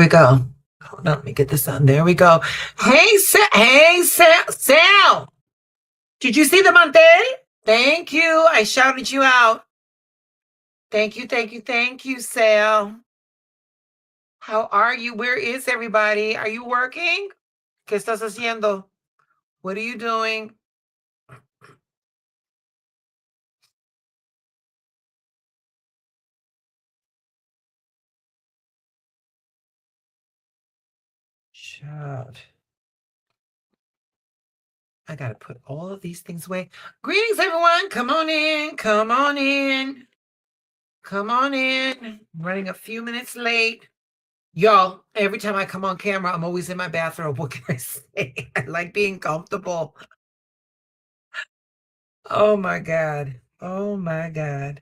we go. Hold on, let me get this on. There we go. Hey, Sal. Did you see the mantel? Thank you. I shouted you out. Thank you, Sal. How are you? Where is everybody? Are you working? ¿Qué estás haciendo? What are you doing? Shout. I got to put all of these things away. Greetings, everyone. Come on in. Come on in. Come on in. I'm running a few minutes late. Y'all, every time I come on camera, I'm always in my bathrobe. What can I say? I like being comfortable. Oh my God. Oh my God.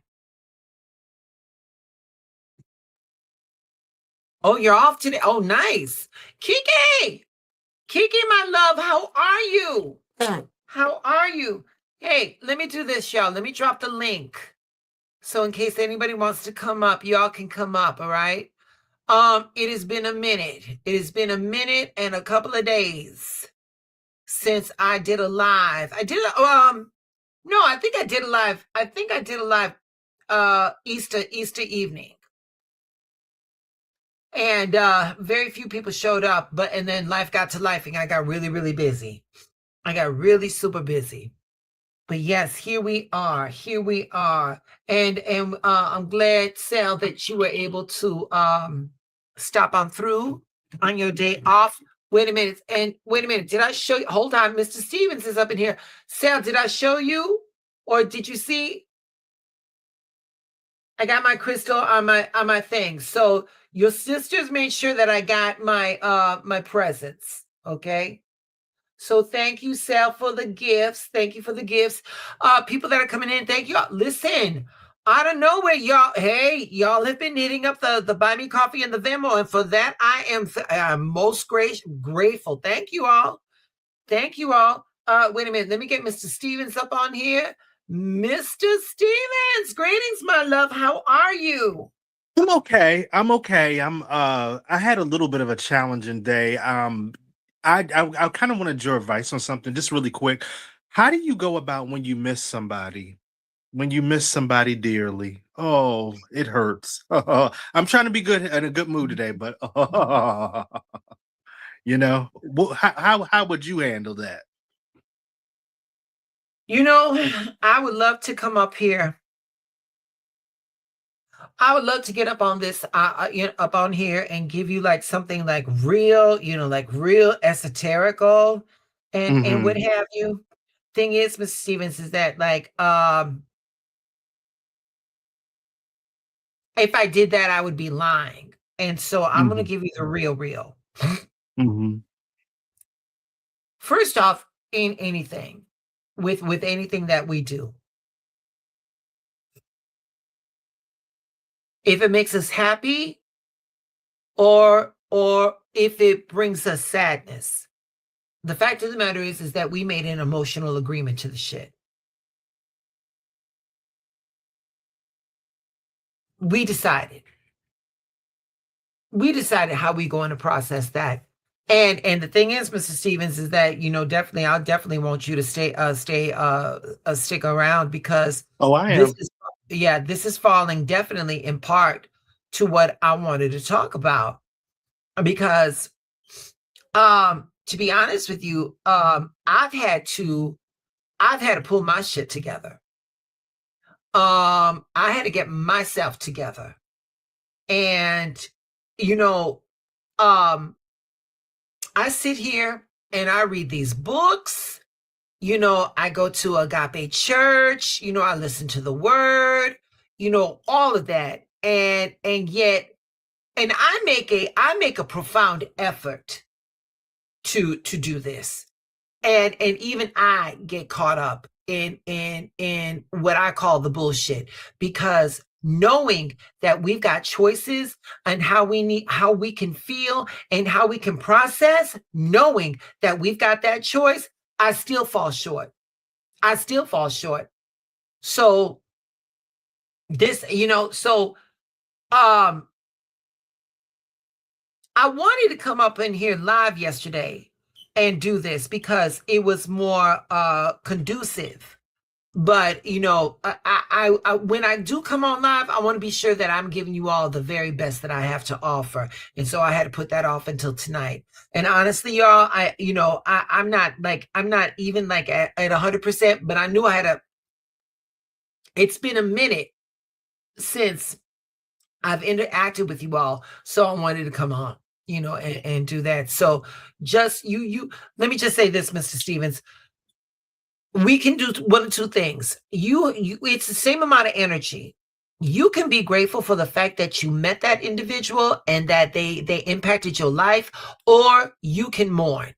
Oh, you're off today. Oh, nice. Kiki, my love, how are you? How are you? Hey, let me do this, y'all. Let me drop the link. So in case anybody wants to come up, y'all can come up, all right? It has been a minute. It has been a minute and a couple of days since I did a live. I think I did a live. I think I did a live Easter evening. And very few people showed up, and then life got to life and I got really, really busy. I got really super busy. But yes, here we are. And I'm glad, Sal, that you were able to stop on through on your day off. Wait a minute. Did I show you? Hold on. Mr. Stevens is up in here. Sal, did I show you? Or did you see? I got my crystal on my thing. So your sisters made sure that I got my presents. Okay. So thank you, Sal, for the gifts. Thank you for the gifts. People that are coming in, thank you. Listen, I don't know where y'all have been hitting up the Buy Me Coffee and the Venmo, and for that I'm most grateful. Thank you all. Wait a minute. Let me get Mr. Stevens up on here. Mr. Stevens, greetings, my love. How are you? I'm okay. I had a little bit of a challenging day. I kind of wanted your advice on something just really quick. How do you go about when you miss somebody? When you miss somebody dearly? Oh, it hurts. I'm trying to be good in a good mood today, but how would you handle that? I would love to come up here. I would love to get up on this, up on here and give you like something like real, like real esoterical and what have you. Thing is, Mr. Stevens, is that like, if I did that, I would be lying. And so I'm going to give you the real. First off, in anything, with anything that we do, if it makes us happy or if it brings us sadness, the fact of the matter is that we made an emotional agreement to the shit. We decided how we going to process that. And the thing is, Mr. Stevens, is that, definitely, I'll definitely want you to stick around, because I am. This is falling definitely in part to what I wanted to talk about, because to be honest with you, I've had to pull my shit together. I had to get myself together. And I sit here and I read these books. I go to Agape Church, I listen to the word, all of that. And I make a profound effort to do this. And even I get caught up in what I call the bullshit, because knowing that we've got choices and how we can feel and how we can process, knowing that we've got that choice, I still fall short. So this, I wanted to come up in here live yesterday and do this because it was more conducive. But when I do come on live, I want to be sure that I'm giving you all the very best that I have to offer. And so I had to put that off until tonight. And honestly, y'all, I'm not even like at 100%, but I knew I had it's been a minute since I've interacted with you all. So I wanted to come on, and do that. So just let me just say this, Mr. Stevens. We can do one of two things. It's the same amount of energy. You can be grateful for the fact that you met that individual and that they impacted your life, or you can mourn.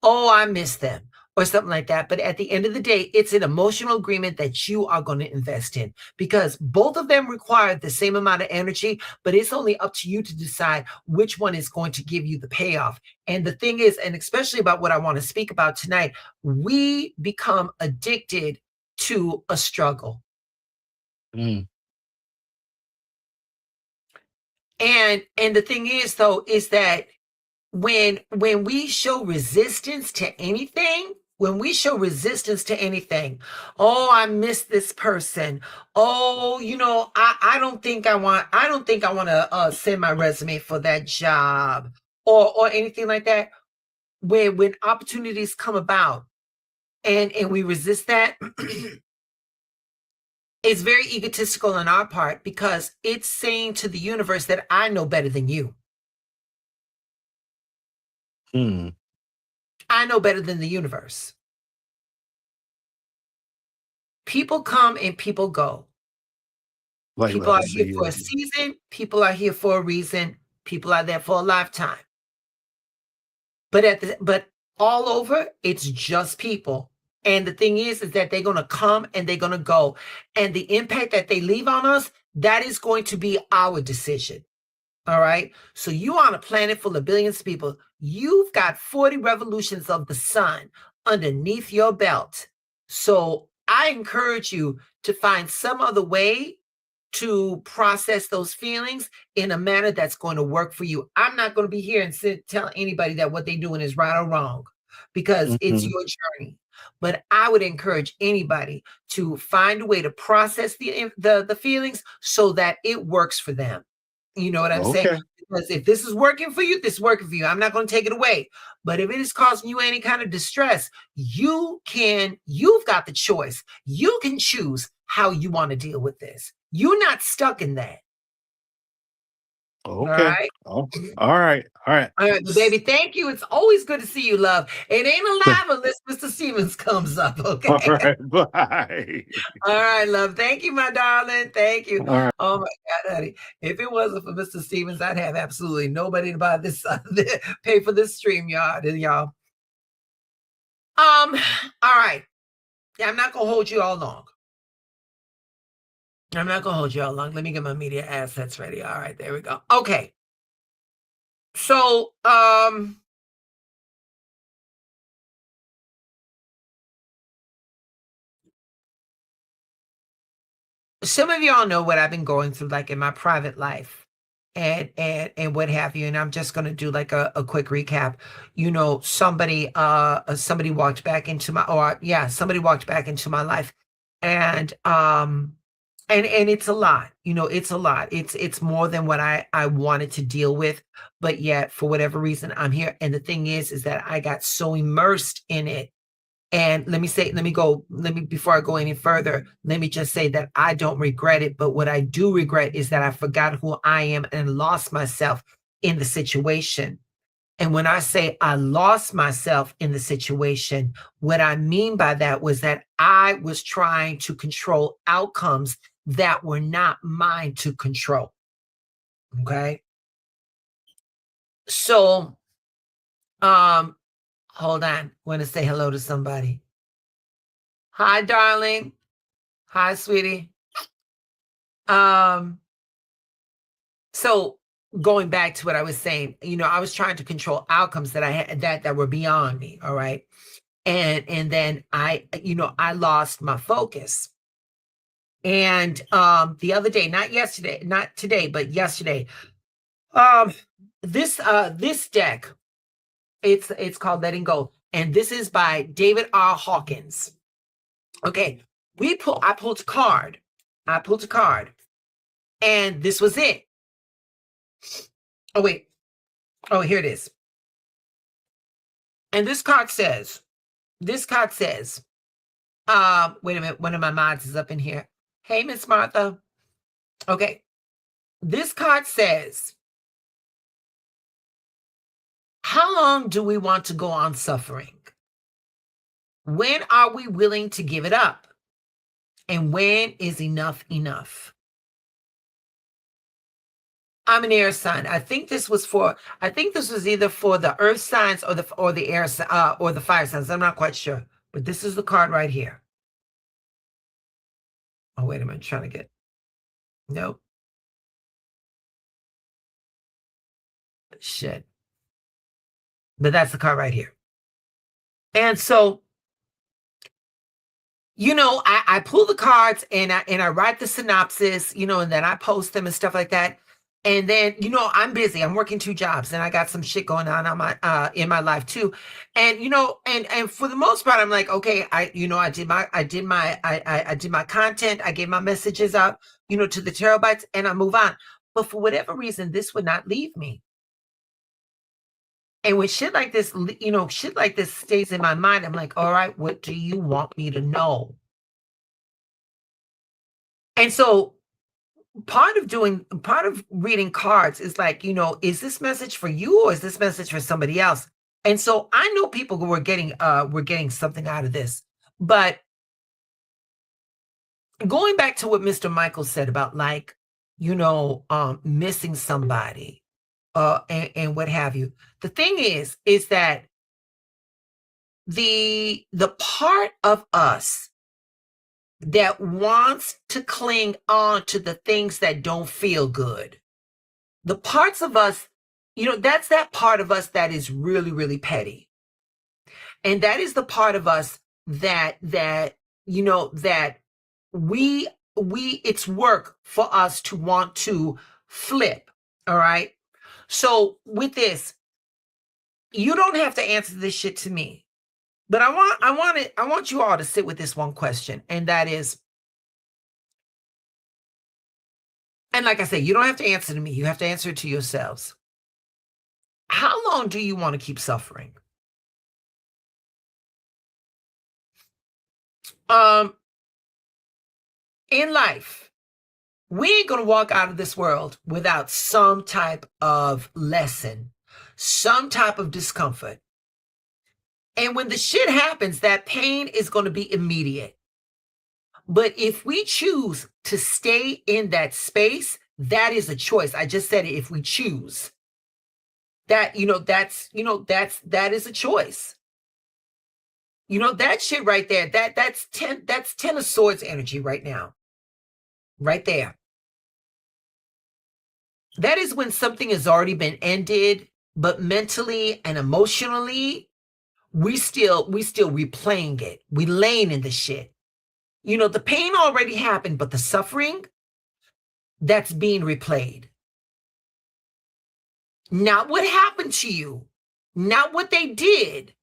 Oh, I miss them, or something like that. But at the end of the day, it's an emotional agreement that you are going to invest in, because both of them require the same amount of energy, but it's only up to you to decide which one is going to give you the payoff. And the thing is, and especially about what I want to speak about tonight, we become addicted to a struggle. Mm. And the thing is, though, is that when we show resistance to anything, oh, I miss this person. Oh, I don't think I want to send my resume for that job, or anything like that. When opportunities come about and we resist that, it's very egotistical on our part, because it's saying to the universe that I know better than you. I know better than the universe. People come and people go. People are here for a season. People are here for a reason. People are there for a lifetime. But all over, it's just people. And the thing is that they're going to come and they're going to go. And the impact that they leave on us, that is going to be our decision. All right. So you on a planet full of billions of people. You've got 40 revolutions of the sun underneath your belt. So I encourage you to find some other way to process those feelings in a manner that's going to work for you. I'm not going to be here and tell anybody that what they're doing is right or wrong, because it's your journey. But I would encourage anybody to find a way to process the feelings so that it works for them. You know what I'm saying? Because if this is working for you, this is working for you. I'm not going to take it away. But if it is causing you any kind of distress, you've got the choice. You can choose how you want to deal with this. You're not stuck in that. Okay. All right. All right, baby. Thank you. It's always good to see you, love. It ain't alive unless Mr. Stevens comes up. Okay. All right. Bye. All right, love. Thank you, my darling. Thank you. All right. Oh my God, honey. If it wasn't for Mr. Stevens, I'd have absolutely nobody to buy this, pay for this stream, y'all. All right. Yeah, I'm not gonna hold you all long. Let me get my media assets ready. All right, there we go. Okay. So, some of y'all know what I've been going through, like in my private life and what have you. And I'm just going to do like a quick recap. Somebody walked back into somebody walked back into my life, and it's a lot. It's a lot. It's more than what I wanted to deal with, but yet for whatever reason I'm here. And the thing is that I got so immersed in it. And before I go any further, let me just say that I don't regret it. But what I do regret is that I forgot who I am and lost myself in the situation. And when I say I lost myself in the situation, what I mean by that was that I was trying to control outcomes that were not mine to control. Okay. So, hold on. I want to say hello to somebody. Hi, darling. Hi, sweetie. So going back to what I was saying, I was trying to control outcomes that I had that were beyond me. All right. And then I lost my focus. And the other day, not today, but yesterday, this deck, it's called Letting Go, and this is by David R. Hawkins. Okay, I pulled a card. And this was it. Oh, wait. Oh, here it is. And this card says, wait a minute, one of my mods is up in here. Hey, Miss Martha. Okay. This card says, how long do we want to go on suffering? When are we willing to give it up? And when is enough enough? I'm an air sign. I think this was either for the earth signs or the air or the fire signs. I'm not quite sure. But this is the card right here. Oh, wait a minute. I'm trying to get. Nope. Shit. But that's the card right here. And so, I pull the cards and I write the synopsis, and then I post them and stuff like that. And then, I'm busy. I'm working 2 jobs and I got some shit going on my in my life too. And, and for the most part, I'm like, okay, I did my content. I gave my messages out, to the terabytes, and I move on. But for whatever reason, this would not leave me. And when shit like this stays in my mind, I'm like, all right, what do you want me to know? And so part of reading cards is like, is this message for you or is this message for somebody else? And so I know people who were getting something out of this. But going back to what Mr. Michael said about, like, missing somebody, and what have you. The thing is that the part of us that wants to cling on to the things that don't feel good, the parts of us, that's that part of us that is really, really petty. And that is the part of us that we it's work for us to want to flip. All right. So with this, you don't have to answer this shit to me, but I want you all to sit with this one question, and that is, and like I said, you don't have to answer to me. You have to answer it to yourselves. How long do you want to keep suffering? In life, we ain't going to walk out of this world without some type of lesson, some type of discomfort. And when the shit happens, that pain is going to be immediate. But if we choose to stay in that space, that is a choice. I just said it. If we choose that, that is a choice. That shit right there, that's 10 of Swords energy right now. Right there. That is when something has already been ended, but mentally and emotionally, we still replaying it. We laying in the shit. The pain already happened, but the suffering, that's being replayed. Not what happened to you, not what they did,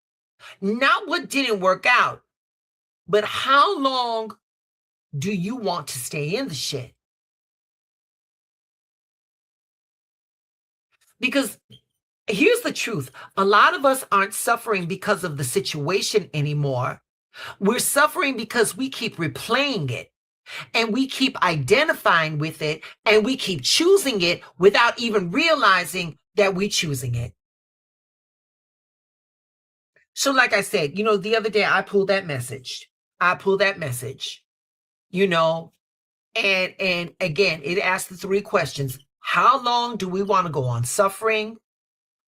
not what didn't work out, but how long do you want to stay in the shit? Because here's the truth. A lot of us aren't suffering because of the situation anymore. We're suffering because we keep replaying it, and we keep identifying with it, and we keep choosing it without even realizing that we're choosing it. So like I said, the other day I pulled that message. And again, it asked the 3 questions. How long do we want to go on suffering?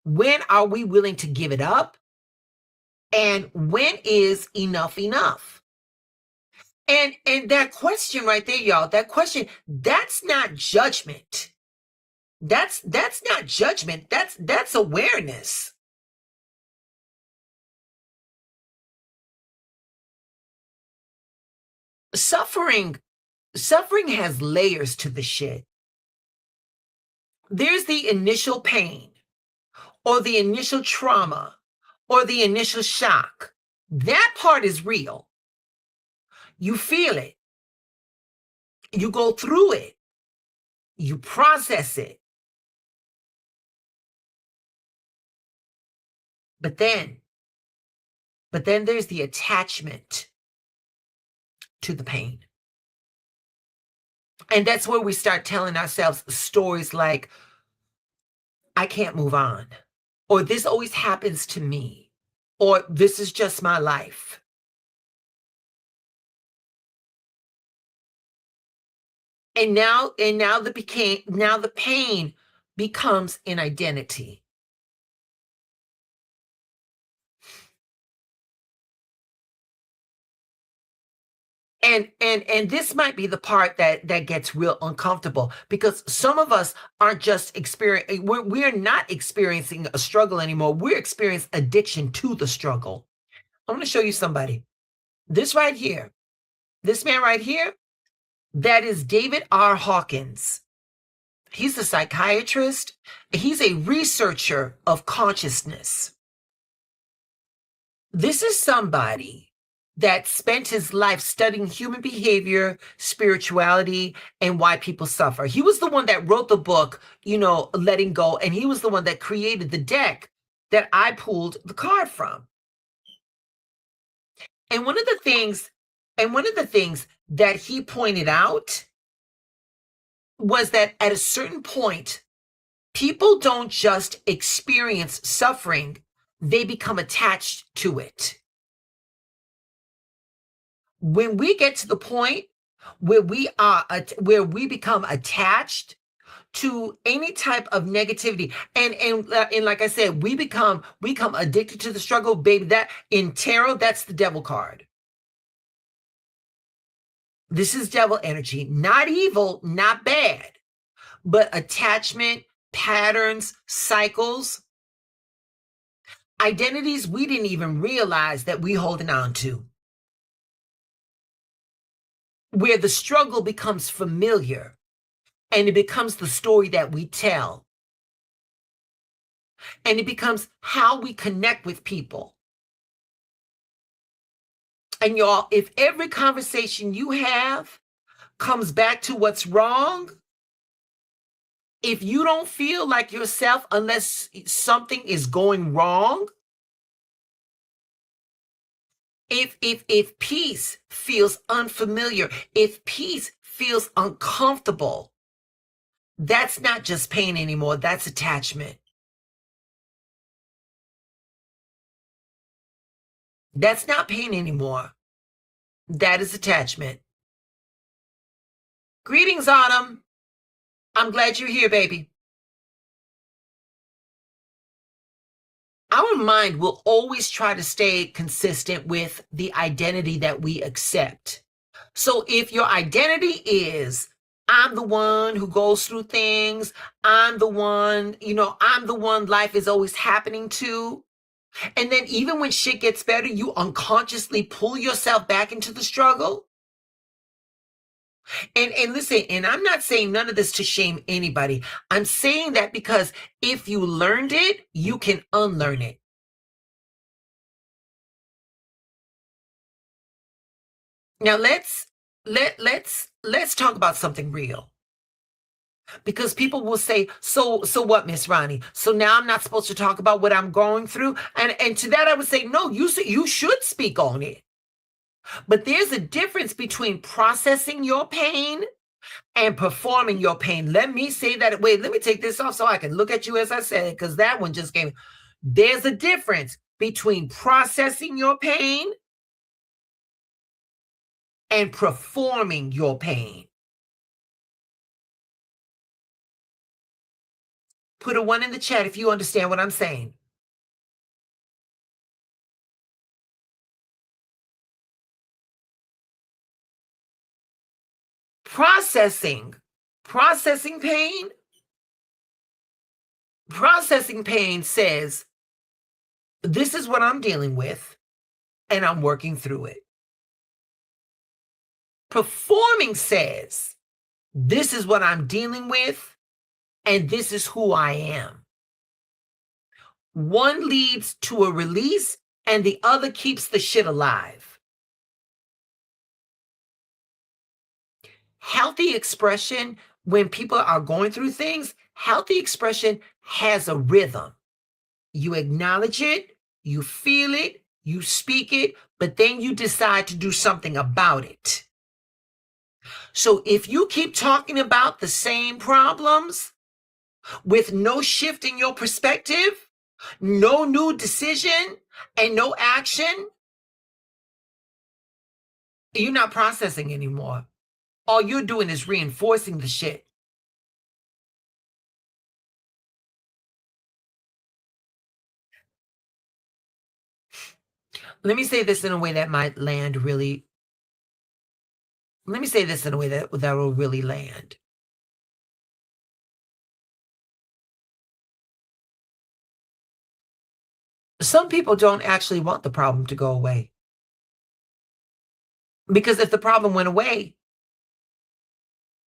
When are we willing to give it up? And when is enough enough? And that question right there, y'all, that's not judgment. That's not judgment. That's awareness. Suffering has layers to the shit. There's the initial pain. or the initial trauma or the initial shock. That part is real. You feel it. You go through it. You process it. But then there's the attachment to the pain. And that's where we start telling ourselves stories like, I can't move on, or this always happens to me, or this is just my life. And now the pain becomes an identity. And this might be the part that gets real uncomfortable, because some of us aren't just experiencing, we're not experiencing a struggle anymore. We're experiencing addiction to the struggle. I'm going to show you somebody. This right here, this man right here, that is David R. Hawkins. He's a psychiatrist. He's a researcher of consciousness. This is somebody that spent his life studying human behavior, spirituality, and why people suffer. He was the one that wrote the book, Letting Go, and he was the one that created the deck that I pulled the card from. And one of the things that he pointed out was that at a certain point, people don't just experience suffering, they become attached to it. When we get to the point where we become attached to any type of negativity, and like I said, we become addicted to the struggle, baby. That in tarot, that's the devil card. This is devil energy, not evil, not bad, but attachment, patterns, cycles, identities we didn't even realize that we holding on to. Where the struggle becomes familiar and it becomes the story that we tell. And it becomes how we connect with people. And y'all, if every conversation you have comes back to what's wrong, if you don't feel like yourself unless something is going wrong, if peace feels unfamiliar, if peace feels uncomfortable, that's not just pain anymore, that's attachment. That's not pain anymore. That is attachment. Greetings, Autumn. I'm glad you're here, baby. Our mind will always try to stay consistent with the identity that we accept. So if your identity is, I'm the one who goes through things, I'm the one life is always happening to, and then even when shit gets better, you unconsciously pull yourself back into the struggle. And listen, and I'm not saying none of this to shame anybody. I'm saying that because if you learned it, you can unlearn it. Now let's talk about something real. Because people will say, so what, Miss Ronnie? So now I'm not supposed to talk about what I'm going through? And to that I would say, no, you should speak on it. But there's a difference between processing your pain and performing your pain. Let me say that. Wait, let me take this off so I can look at you as I said it, because that one just came. There's a difference between processing your pain and performing your pain. Put a 1 in the chat if you understand what I'm saying. Processing pain says, this is what I'm dealing with, and I'm working through it. Performing says, this is what I'm dealing with, and this is who I am. One leads to a release and the other keeps the shit alive. Healthy expression, when people are going through things, healthy expression has a rhythm. You acknowledge it, you feel it, you speak it, but then you decide to do something about it. So if you keep talking about the same problems with no shift in your perspective, no new decision, and no action, you're not processing anymore. All you're doing is reinforcing the shit. Let me say this in a way that might land really. Let me say this in a way that will really land. Some people don't actually want the problem to go away. Because if the problem went away,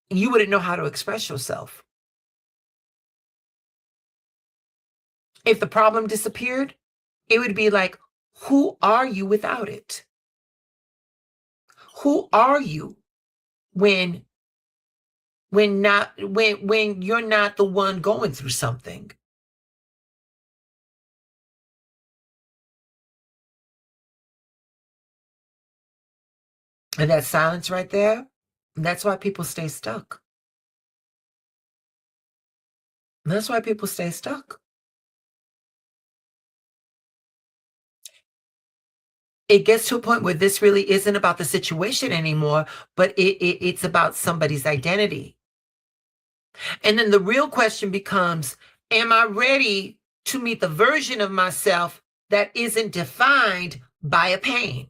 you wouldn't know how to express yourself. If the problem disappeared, it would be like, who are you without it? Who are you when you're not the one going through something? And that silence right there, that's why people stay stuck. That's why people stay stuck. It gets to a point where this really isn't about the situation anymore, but it's about somebody's identity. And then the real question becomes, am I ready to meet the version of myself that isn't defined by a pain?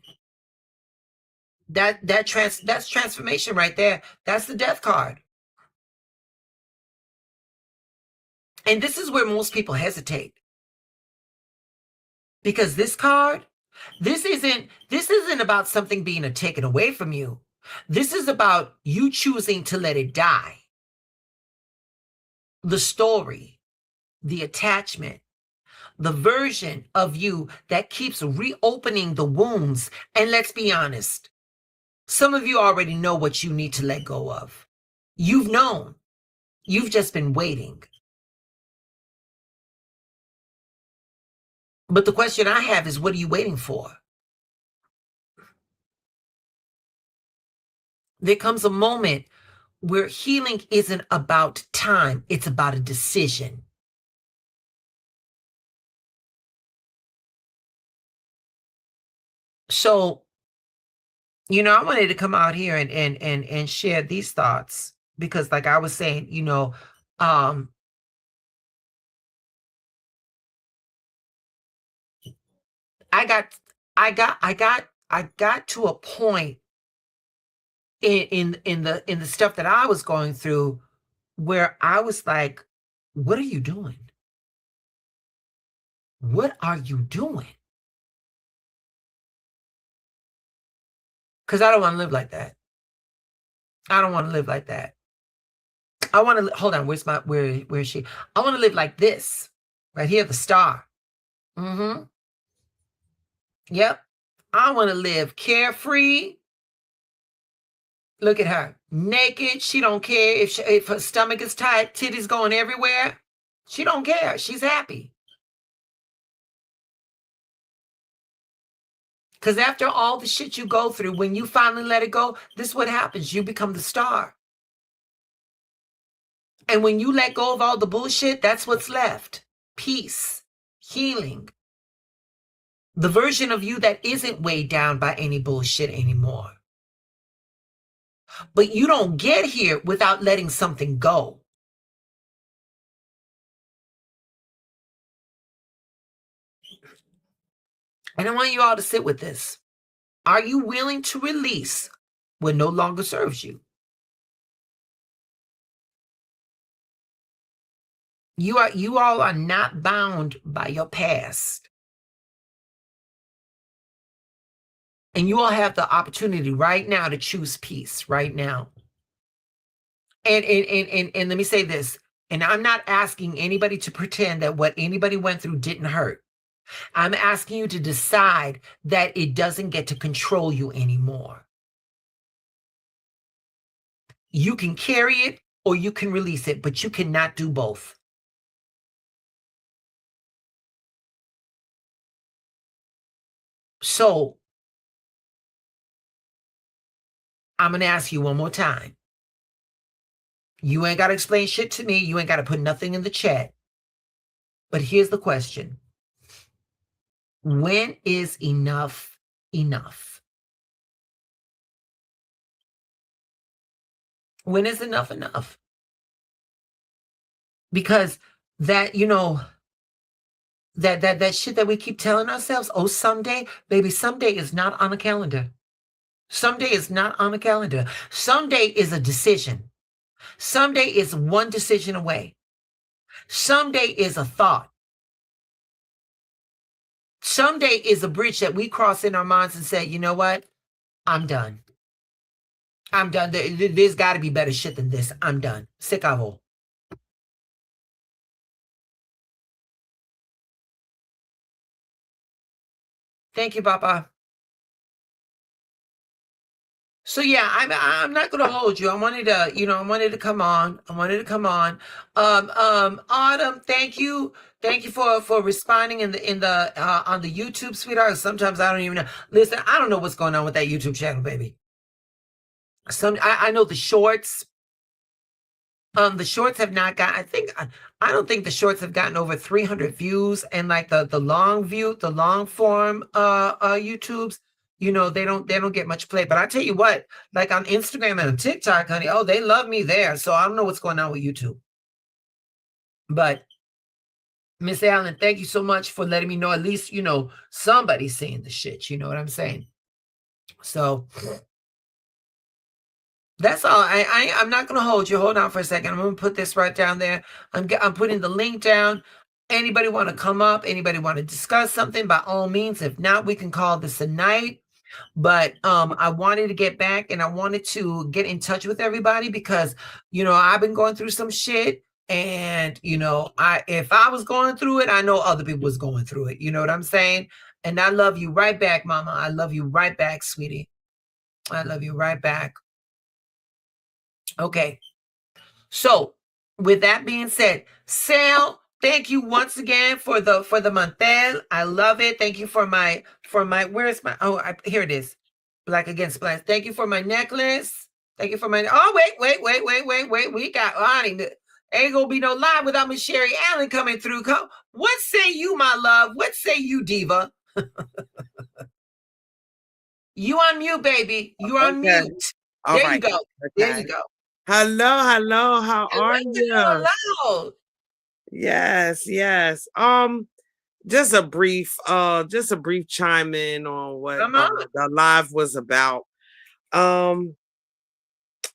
That's transformation right there. That's the death card. And this is where most people hesitate. Because this card, this isn't about something being taken away from you. This is about you choosing to let it die. The story, the attachment, the version of you that keeps reopening the wounds. And let's be honest, some of you already know what you need to let go of. You've known. You've just been waiting. But the question I have is, what are you waiting for? There comes a moment where healing isn't about time, it's about a decision. So, I wanted to come out here and share these thoughts because, like I was saying, um, I got to a point in the stuff that I was going through where I was like, what are you doing? What are you doing? Because I don't want to live like that. I don't want to live like that. I want to hold on. Where is she? I want to live like this right here, the star. Mm-hmm. Yep. I want to live carefree. Look at her, naked. She don't care if her stomach is tight, titties going everywhere. She don't care. She's happy. Because after all the shit you go through, when you finally let it go, this is what happens. You become the star. And when you let go of all the bullshit, that's what's left. Peace, healing. The version of you that isn't weighed down by any bullshit anymore. But you don't get here without letting something go. And I want you all to sit with this. Are you willing to release what no longer serves you? You all are not bound by your past. And you all have the opportunity right now to choose peace right now. And let me say this. And I'm not asking anybody to pretend that what anybody went through didn't hurt. I'm asking you to decide that it doesn't get to control you anymore. You can carry it or you can release it, but you cannot do both. So I'm going to ask you one more time. You ain't got to explain shit to me. You ain't got to put nothing in the chat. But here's the question. When is enough enough? When is enough enough? Because that, that shit that we keep telling ourselves, oh, someday, baby, someday is not on a calendar. Someday is not on a calendar. Someday is a decision. Someday is one decision away. Someday is a thought. Someday is a bridge that we cross in our minds and say, you know what? I'm done. I'm done. There's got to be better shit than this. I'm done. Se acabó. Thank you, Papa. So yeah, I'm not gonna hold you. I wanted to come on. Autumn, thank you. Thank you for responding in the on the YouTube, sweetheart. Sometimes I don't even know. Listen, I don't know what's going on with that YouTube channel, baby. I know the shorts. The shorts have not got. I don't think the shorts have gotten over 300 views, and like the long form YouTubes, they don't get much play. But I tell you what, like on Instagram and on TikTok, honey, oh, they love me there. So I don't know what's going on with YouTube. But Miss Allen, thank you so much for letting me know. At least somebody's seeing the shit. You know what I'm saying? So that's all. I'm not going to hold you. Hold on for a second. I'm going to put this right down there. I'm putting the link down. Anybody want to come up? Anybody want to discuss something? By all means. If not, we can call this a night. But I wanted to get back and I wanted to get in touch with everybody because, I've been going through some shit. And, if I was going through it, I know other people was going through it. You know what I'm saying? And I love you right back, mama. I love you right back, sweetie. I love you right back. Okay. So with that being said, Sal, thank you once again for the mantel. I love it. Thank you for my where's my here it is. Black Against Black. Thank you for my necklace. Thank you for my wait. We got ain't gonna be no live without Miss Sherry Allen coming through. What say you, my love? What say you, diva? You on mute, baby. You on mute. All there right. you go. Okay. There you go. Hello. How are you? Hello. Yes. Just a brief chime in on what the live was about. I'm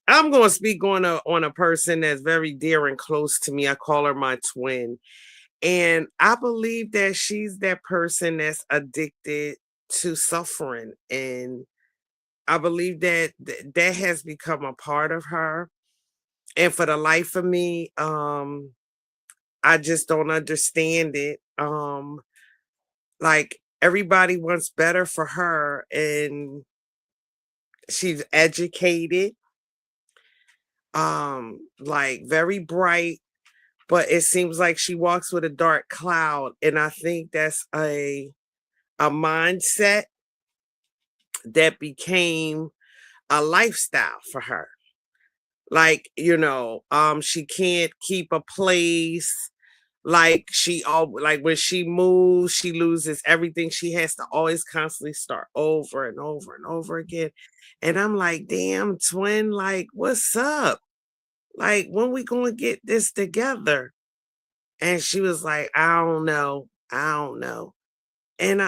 going to speak on a person that's very dear and close to me. I call her my twin. And I believe that she's that person that's addicted to suffering. And I believe that that has become a part of her. And for the life of me, I just don't understand it. Like everybody wants better for her, and she's educated, like very bright, but it seems like she walks with a dark cloud. And I think that's a mindset that became a lifestyle for her. Like, she can't keep a place. Like like when she moves, she loses everything. She has to always constantly start over and over and over again. And I'm like, damn, twin, like, what's up? Like, when we gonna get this together? And she was like, I don't know. And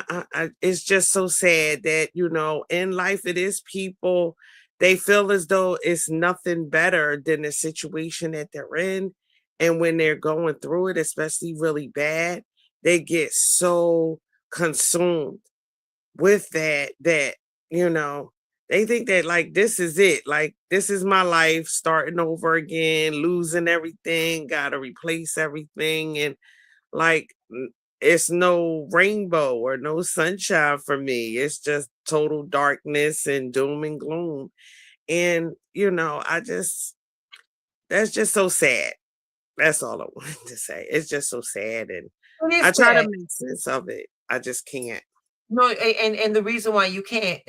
it's just so sad that, in life it is people, they feel as though it's nothing better than the situation that they're in. And when they're going through it, especially really bad, they get so consumed with that, They think that like this is it. Like this is my life, starting over again, losing everything, gotta replace everything. And like it's no rainbow or no sunshine for me. It's just total darkness and doom and gloom. And that's just so sad. That's all I wanted to say. It's just so sad. And It I is try to sad. make sense of it. I just can't. No, and the reason why you can't,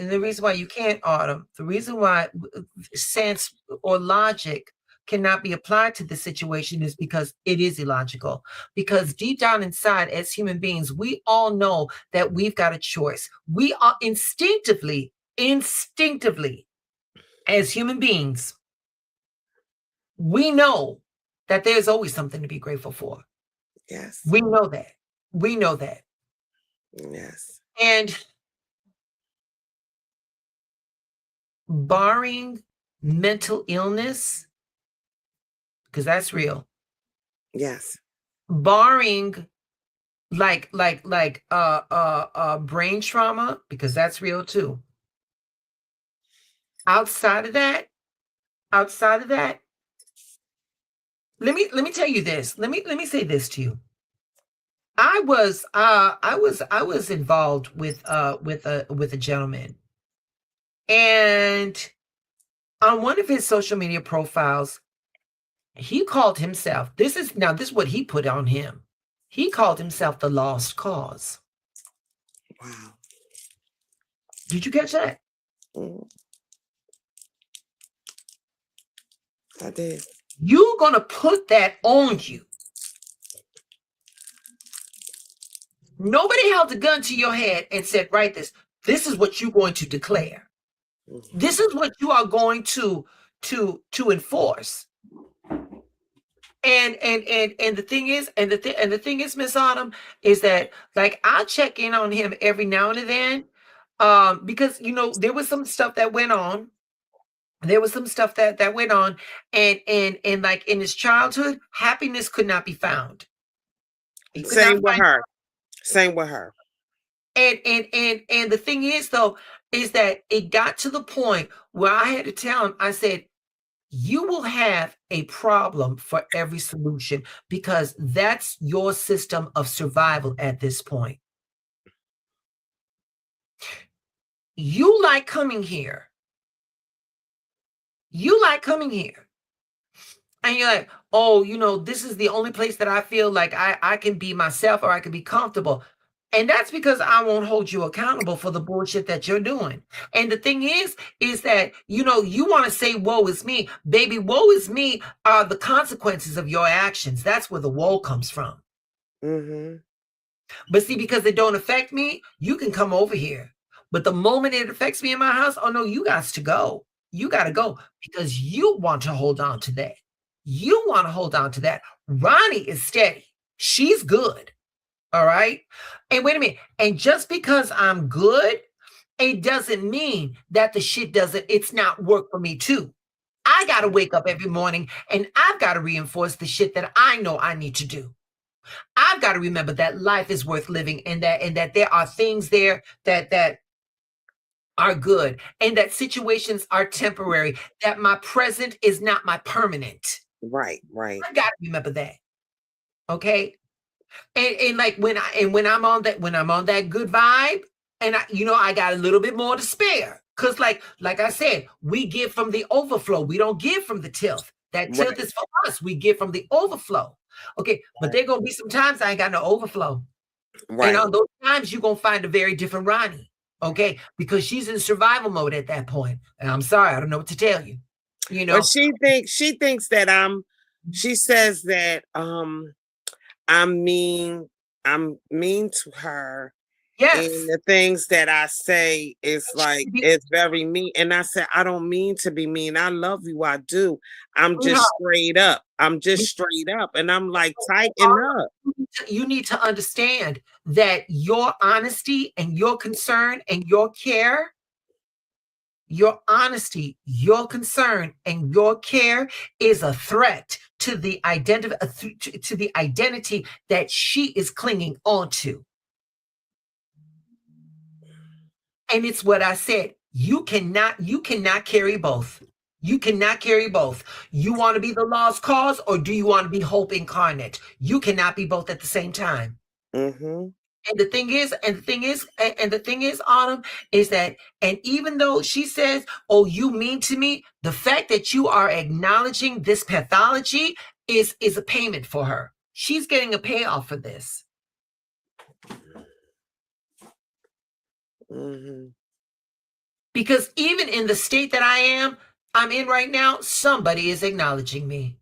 Autumn, the reason why sense or logic cannot be applied to the situation is because it is illogical. Because deep down inside, as human beings, we all know that we've got a choice. We are instinctively, as human beings, we know that there's always something to be grateful for. Yes. We know that. We know that. Yes. And barring mental illness, because that's real, Yes. barring like brain trauma, because that's real too. Outside of that, let me tell you this. Let me say this to you. I was involved with a gentleman, and on one of his social media profiles, he called himself, this is what he put on him. He called himself the lost cause. Wow. Did you catch that? Mm. I did. You're going to put that on you. Nobody held a gun to your head and said, write this. This is what you're going to declare. Mm-hmm. This is what you are going to enforce. And the thing is, Miss Autumn, is that like I'll check in on him every now and then, because there was some stuff that went on. There was some stuff that went on, and like in his childhood, happiness could not be found. Same with her. Same with her. And the thing is, though, is that it got to the point where I had to tell him, I said, you will have a problem for every solution because that's your system of survival at this point. You like coming here. And you're like, oh, this is the only place that I feel like I can be myself or I can be comfortable. And that's because I won't hold you accountable for the bullshit that you're doing. And the thing is that, you want to say, woe is me. Baby, woe is me are the consequences of your actions. That's where the woe comes from. Mm-hmm. But see, because it don't affect me, you can come over here. But the moment it affects me in my house, oh no, you got to go. You got to go because you want to hold on to that. You want to hold on to that. Ronnie is steady. She's good. All right. And wait a minute. And just because I'm good, it doesn't mean that the shit it's not work for me too. I got to wake up every morning and I've got to reinforce the shit that I know I need to do. I've got to remember that life is worth living and that there are things there that are good and that situations are temporary, that my present is not my permanent. Right. I got to remember that. Okay. And like when I'm on that good vibe, and I got a little bit more to spare. Cause like I said, we give from the overflow. We don't give from the tilth. That tilth is for us. We give from the overflow. Okay. But there gonna be some times I ain't got no overflow. Right. And on those times, you're gonna find a very different Ronnie. Okay. Because she's in survival mode at that point. And I'm sorry, I don't know what to tell you. But she thinks that she says that I'm mean to her. Yes. And the things that I say is like, it's very mean. And I said, I don't mean to be mean. I love you. I do. I'm just straight up. And I'm like, tighten up. You need to understand that your honesty and your concern and your care, your honesty, your concern, and your care is a threat to the identity that she is clinging onto. And it's what I said. You cannot carry both. You cannot carry both. You want to be the lost cause, or do you want to be hope incarnate? You cannot be both at the same time. Mm-hmm. And the thing is, Autumn, is that, and even though she says, "Oh, you mean to me," the fact that you are acknowledging this pathology is a payment for her. She's getting a payoff for this. Mm-hmm. Because even in the state that I'm in right now, somebody is acknowledging me.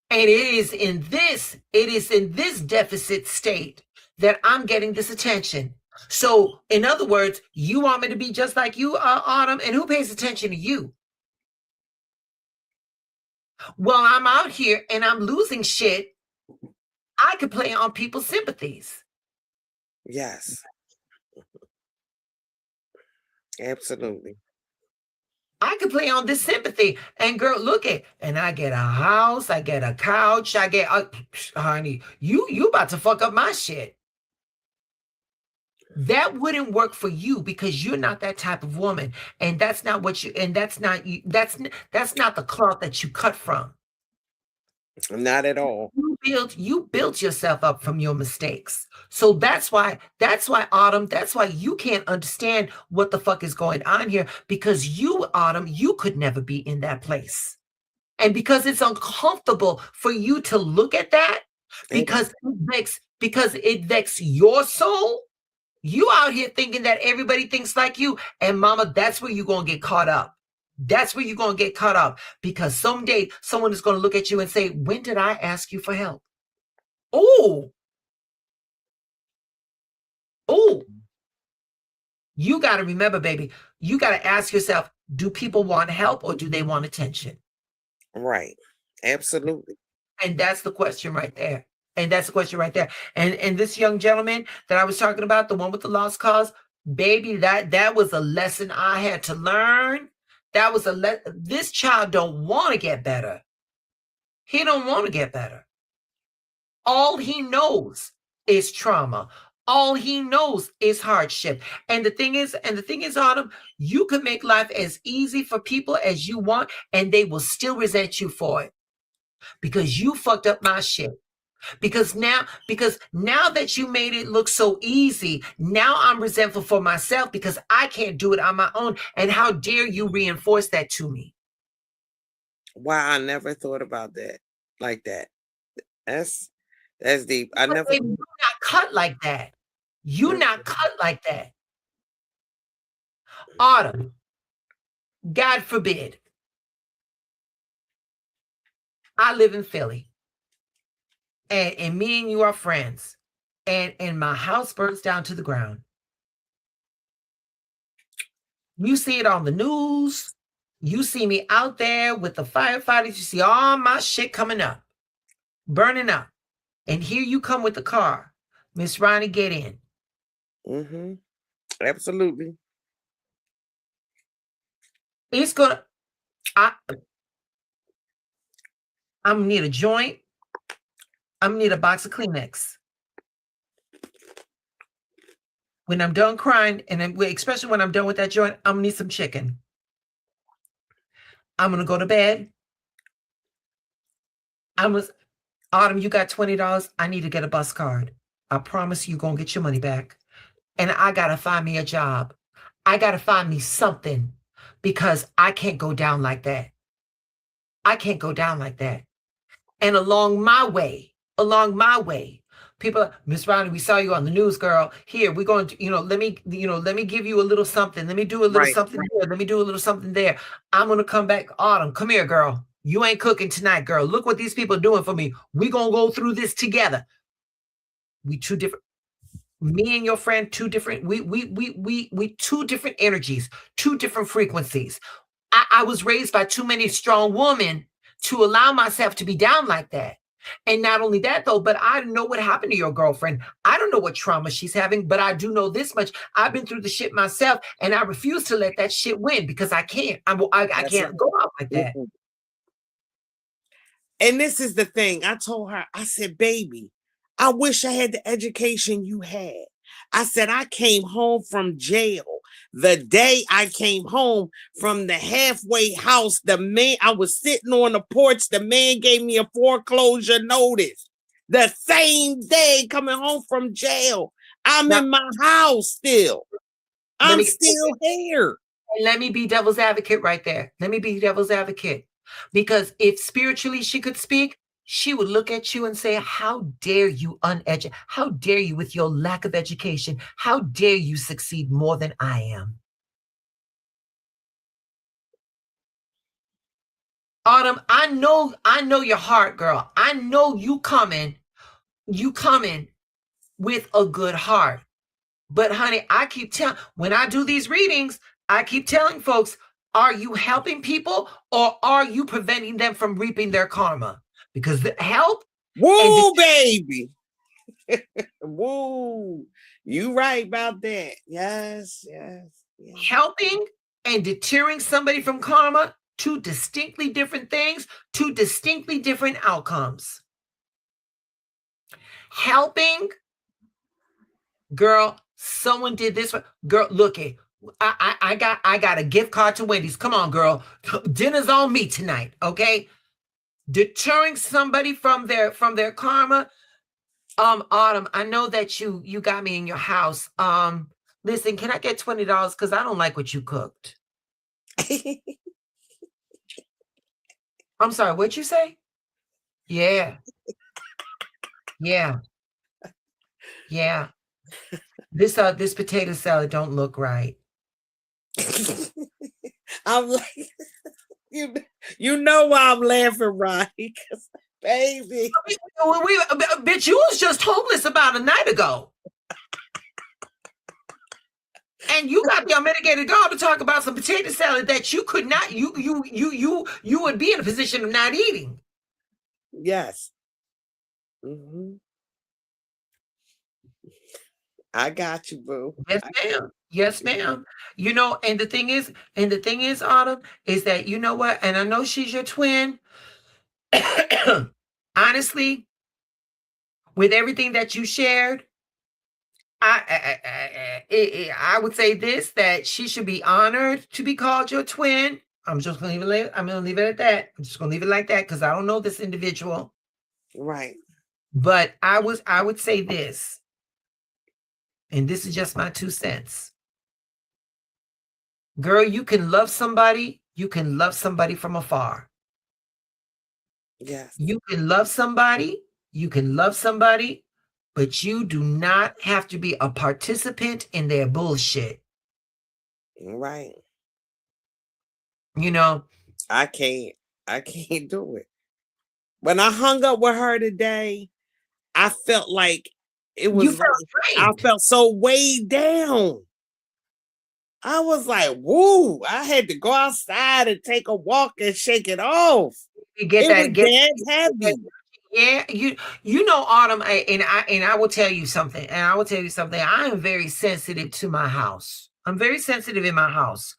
And it is in this deficit state that I'm getting this attention. So, in other words, you want me to be just like you, Autumn, and who pays attention to you? Well, I'm out here and I'm losing shit. I could play on people's sympathies. Yes. Absolutely. I could play on this sympathy. And girl, look at, and I get a house, I get a couch, I get, honey, you about to fuck up my shit. That wouldn't work for you because you're not that type of woman. And that's not what you, and that's not the cloth that you cut from. Not at all. You built yourself up from your mistakes. So that's why Autumn, that's why you can't understand what the fuck is going on here, because you, Autumn, you could never be in that place. And because it's uncomfortable for you to look at that, because it vexes your soul, you out here thinking that everybody thinks like you. And mama, that's where you're gonna get caught up. That's where you're going to get caught up, because someday someone is going to look at you and say, when did I ask you for help? Oh, you got to remember, baby, you got to ask yourself, do people want help or do they want attention? Right. Absolutely. And that's the question right there. And this young gentleman that I was talking about, the one with the lost cause, baby, that was a lesson I had to learn. That was this child don't want to get better. He don't want to get better. All he knows is trauma. All he knows is hardship. And the thing is, Autumn, you can make life as easy for people as you want, and they will still resent you for it. Because you fucked up my shit. Because now that you made it look so easy, now I'm resentful for myself because I can't do it on my own. And how dare you reinforce that to me? Wow, I never thought about that like that. That's deep. I But never. baby, you're not cut like that. You're not cut like that. Autumn, God forbid, I live in Philly. And me and you are friends, and my house burns down to the ground. You see it on the news. You see me out there with the firefighters. You see all my shit coming up, burning up. And here you come with the car. Miss Ronnie, get in. Mm-hmm. Absolutely. It's gonna, I'm gonna need a joint. I'm gonna need a box of Kleenex. When I'm done crying, and especially when I'm done with that joint, I'm gonna need some chicken. I'm gonna go to bed. Autumn, you got $20. I need to get a bus card. I promise you gonna get your money back. And I gotta find me a job. I gotta find me something, because I can't go down like that. I can't go down like that. And along my way, people, Miss Ronnie, we saw you on the news, girl. Here, we're going to, let me give you a little something. Let me do a little something here. Let me do a little something there. I'm going to come back. Autumn, come here, girl. You ain't cooking tonight, girl. Look what these people are doing for me. We're going to go through this together. We two different, me and your friend, two different, we two different energies, two different frequencies. I was raised by too many strong women to allow myself to be down like that. And not only that, though, but I don't know what happened to your girlfriend. I don't know what trauma she's having, but I do know this much. I've been through the shit myself, and I refuse to let that shit win, because I can't. I can't go out like that. And this is the thing. I told her, I said, baby, I wish I had the education you had. I said, I came home from jail. The day I came home from the halfway house, I was sitting on the porch. The man gave me a foreclosure notice. The same day coming home from jail. I'm Now, in my house still. let I'm me still here. let me be devil's advocate right there. Let me be devil's advocate. Because if spiritually she could speak, she would look at you and say, how dare you uneducated? How dare you with your lack of education? How dare you succeed more than I am? Autumn, I know your heart, girl. I know you coming with a good heart. But honey, I keep telling, when I do these readings, I keep telling folks, are you helping people or are you preventing them from reaping their karma? Because the help. Woo, baby. Woo. You right about that. Yes. Helping and deterring somebody from karma, two distinctly different things, two distinctly different outcomes. Helping, girl, someone did this. Girl, look it. I got a gift card to Wendy's. Come on, girl. Dinner's on me tonight, okay? Deterring somebody from their karma. Autumn, I know that you got me in your house. Listen, can I get $20? Because I don't like what you cooked. I'm sorry, what'd you say? Yeah. This potato salad don't look right. I'm like, you know why I'm laughing, right? Baby. Bitch, you was just homeless about a night ago. And you got the unmitigated gall to talk about some potato salad that you could not, you would be in a position of not eating. Yes. Mm-hmm. I got you, boo. Yes, ma'am. Yes, ma'am. You know, and the thing is, Autumn, is that, you know what? And I know she's your twin. Honestly, with everything that you shared, I would say this, that she should be honored to be called your twin. I'm just gonna leave it at that. I'm just gonna leave it like that because I don't know this individual. Right. But I would say this, and this is just my 2 cents. Girl, you can love somebody from afar. Yes. You can love somebody, but you do not have to be a participant in their bullshit. Right. You know, I can't do it. When I hung up with her today, I felt like it was I felt so weighed down. I was like, woo, I had to go outside and take a walk and shake it off. It was heavy. Yeah, you know, Autumn, and I will tell you something, I am very sensitive to my house. I'm very sensitive in my house.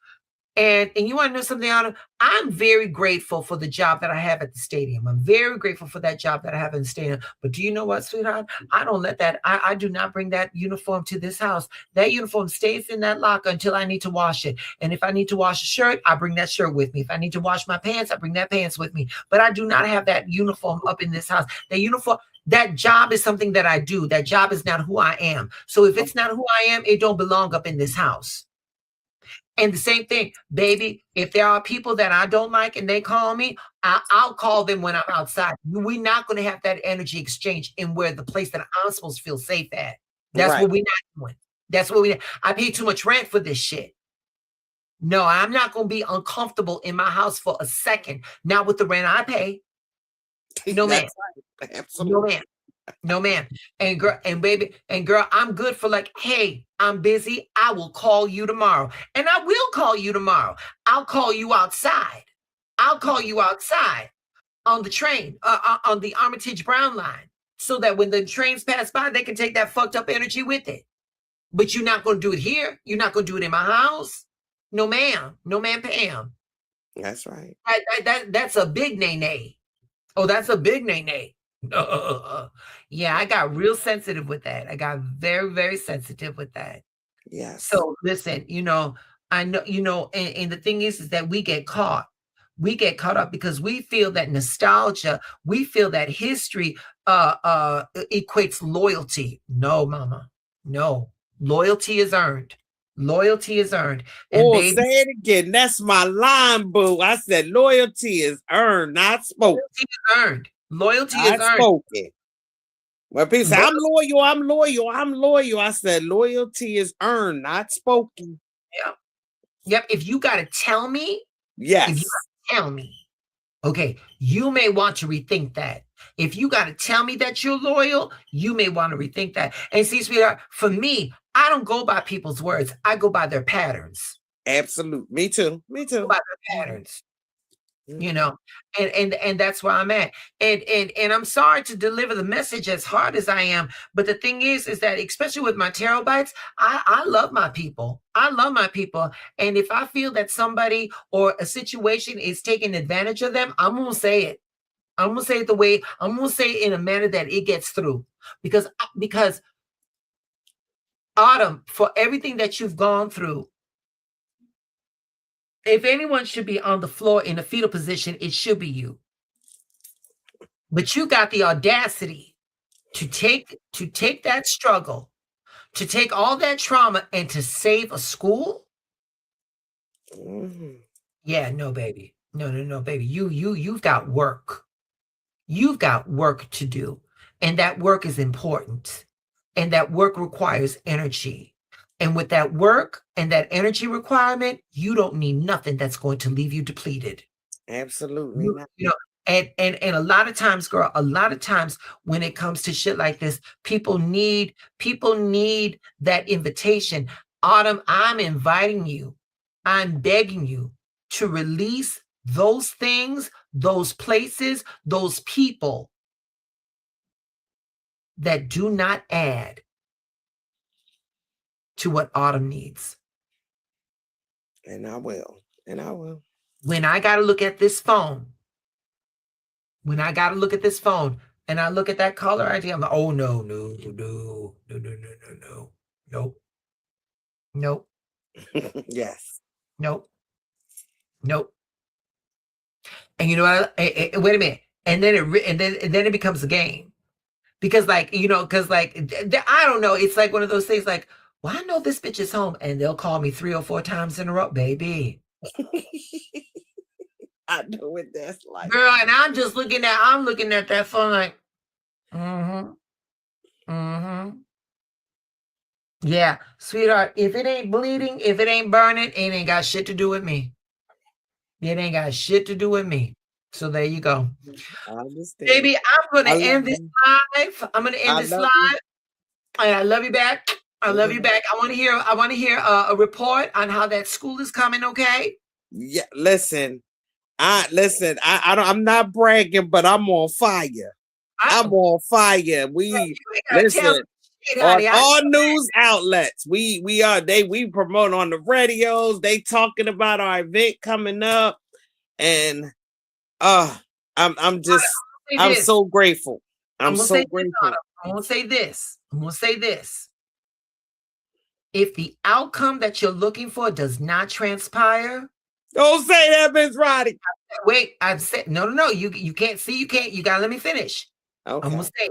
And you want to know something, Autumn? I'm very grateful for the job that I have at the stadium. I'm very grateful for that job that I have in the stadium. But do you know what, sweetheart? I don't let that, I do not bring that uniform to this house. That uniform stays in that locker until I need to wash it. And if I need to wash a shirt, I bring that shirt with me. If I need to wash my pants, I bring that pants with me. But I do not have that uniform up in this house. That job is something that I do. That job is not who I am. So if it's not who I am, it don't belong up in this house. And the same thing, baby, if there are people that I don't like and they call me, I'll call them when I'm outside. We're not going to have that energy exchange in where the place that I'm supposed to feel safe at. That's what we're not doing. That's what I pay too much rent for this shit. No, I'm not going to be uncomfortable in my house for a second. Not with the rent I pay. No, ma'am. Right. Absolutely. No, ma'am. And girl, I'm good for like, hey, I'm busy. I will call you tomorrow. And I will call you tomorrow. I'll call you outside. On the train, on the Armitage Brown line, so that when the trains pass by, they can take that fucked up energy with it. But you're not going to do it here. You're not going to do it in my house. No, ma'am. No, ma'am, Pam. That's right. That's a big nay-nay. Oh, that's a big nay-nay. Yeah, I got real sensitive with that. I got very, very sensitive with that. Yes. So listen, I know, and the thing is that we get caught. We get caught up because we feel that nostalgia, we feel that history equates loyalty. No, mama. No. Loyalty is earned. Loyalty is earned. And Oh, baby, say it again. That's my line, boo. I said loyalty is earned, not spoken. loyalty is earned. Loyalty is Not earned. spoken. When people say, I'm loyal, I'm loyal, I'm loyal. I said loyalty is earned, not spoken. Yep. If you gotta tell me, Yes. if you gotta tell me, okay, you may want to rethink that. If you got to tell me that you're loyal, you may want to rethink that. And see, sweetheart, for me, I don't go by people's words. I go by their patterns. Absolutely. Me too. Me too. By their patterns. And that's where I'm at. And I'm sorry to deliver the message as hard as I am, but the thing is that especially with my tarot bites, I love my people. I love my people. And if I feel that somebody or a situation is taking advantage of them, I'm gonna say it. I'm gonna say it I'm gonna say it in a manner that it gets through. Because Autumn, for everything that you've gone through, if anyone should be on the floor in a fetal position, it should be you. But you got the audacity to take that struggle, to take all that trauma and to save a school. Mhm. Yeah, no, baby. No, baby. You've got work. You've got work to do. And that work is important. And that work requires energy. And with that work and that energy requirement, you don't need nothing that's going to leave you depleted. Absolutely not. And a lot of times, girl, a lot of times when it comes to shit like this, people need that invitation. Autumn, I'm inviting you. I'm begging you to release those things, those places, those people that do not add to what Autumn needs. And I will. When I got to look at this phone, and I look at that caller ID, I'm like, oh, no. Nope. Yes. Nope. And you know what? Wait a minute. And then it becomes a game. Because I don't know. It's like one of those things like, well, I know this bitch is home, and they'll call me 3 or 4 times in a row, baby. I know what that's like. Girl, and I'm looking at that phone like, yeah, sweetheart, if it ain't bleeding, if it ain't burning, it ain't got shit to do with me. It ain't got shit to do with me. So there you go. I understand. Baby, I'm going to end this live. I'm going to end this live. And I love you back. I love you back. I want to hear a report on how that school is coming, okay? Yeah, listen. I'm not bragging, but I'm on fire. I'm on fire. We listen on all news outlets. We promote on the radios. They talking about our event coming up, and I'm so grateful. I'm so grateful. I'm gonna say this. If the outcome that you're looking for does not transpire, don't say that, Miss Roddy. Wait, I've said no. You can't see. You gotta let me finish. Okay. I'm gonna say,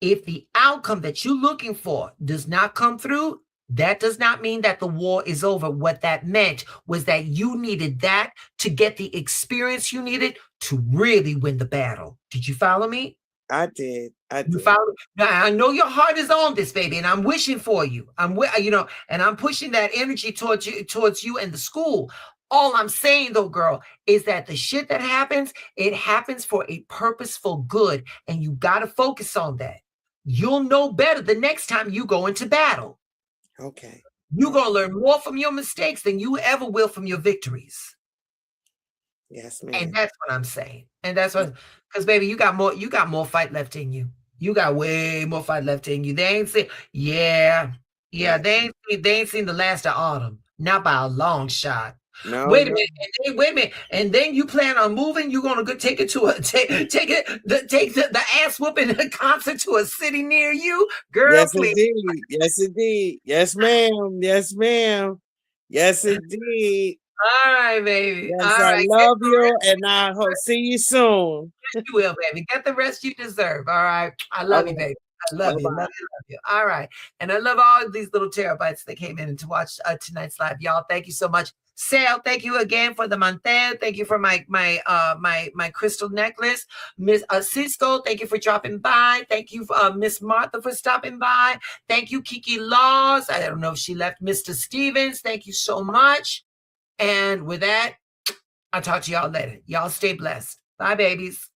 if the outcome that you're looking for does not come through, that does not mean that the war is over. What that meant was that you needed that to get the experience you needed to really win the battle. Did you follow me? I did. You follow me? Now, I know your heart is on this, baby, and I'm wishing for you. And I'm pushing that energy towards you and the school. All I'm saying, though, girl, is that the shit that happens, it happens for a purposeful good, and you got to focus on that. You'll know better the next time you go into battle. Okay. You're going to learn more from your mistakes than you ever will from your victories. Yes, ma'am. And that's what I'm saying. And that's what, because baby, you got more fight left in you. You got way more fight left in you. They ain't seen, they ain't seen the last of Autumn. Not by a long shot. No, Wait a no. minute. Wait a minute. And then you plan on moving? You're gonna go take it to take the ass whooping concert to a city near you, girl? Yes, Please. indeed. Yes, indeed. Yes, ma'am. Yes, ma'am. Yes, indeed. All right, baby. Yes, All I right. love you, and I hope see you soon. You will, baby. Get the rest you deserve. All right. I love you, baby. I love you. Bye-bye. Love you. Love you. All right. And I love all of these little terabytes that came in to watch tonight's live. Y'all, thank you so much. Sal, thank you again for the mantel. Thank you for my crystal necklace. Miss Cisco, thank you for dropping by. Thank you, Miss Martha, for stopping by. Thank you, Kiki Laws. I don't know if she left. Mr. Stevens, thank you so much. And with that, I'll talk to y'all later. Y'all stay blessed. Bye, babies.